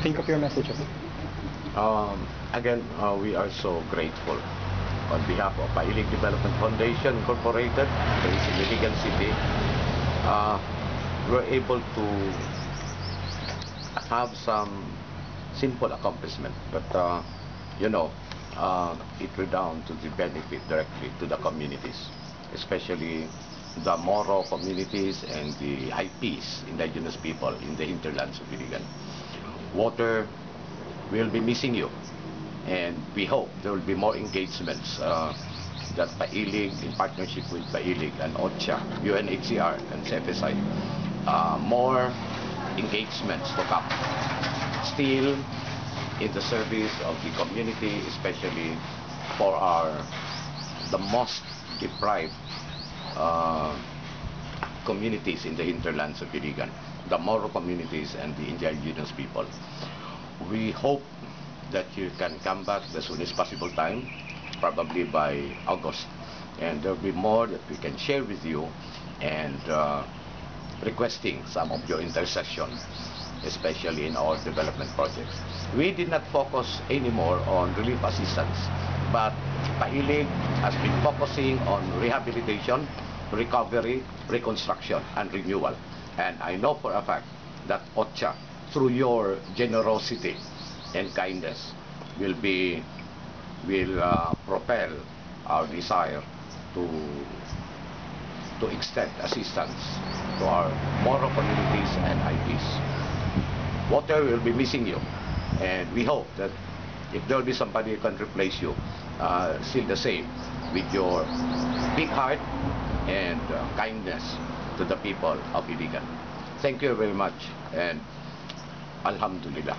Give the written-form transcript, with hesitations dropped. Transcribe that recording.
think of your messages. Again, we are so grateful on behalf of Pailig Development Foundation Incorporated, based in Iligan City. We're able to have some simple accomplishment, but it redound to the benefit directly to the communities, especially the Moro communities and the IPs, indigenous people in the hinterlands of Iligan. Water will be missing you, and we hope there will be more engagements that Pailig, in partnership with Pailig and OCHA, UNHCR and CFSI, more engagements to come. Still in the service of the community, especially for the most deprived communities in the hinterlands of Iligan, the Moro communities and the indigenous people. We hope that you can come back as soon as possible time, probably by August, and there will be more that we can share with you, and requesting some of your intercession, especially in our development projects. We did not focus anymore on relief assistance, but Pailig has been focusing on rehabilitation, recovery, reconstruction, and renewal. And I know for a fact that OCHA, through your generosity and kindness, will propel our desire to extend assistance to our Moro communities and IPs. Water will be missing you, and we hope that if there will be somebody who can replace you, still the same, with your big heart and kindness to the people of Iligan. Thank you very much, and Alhamdulillah.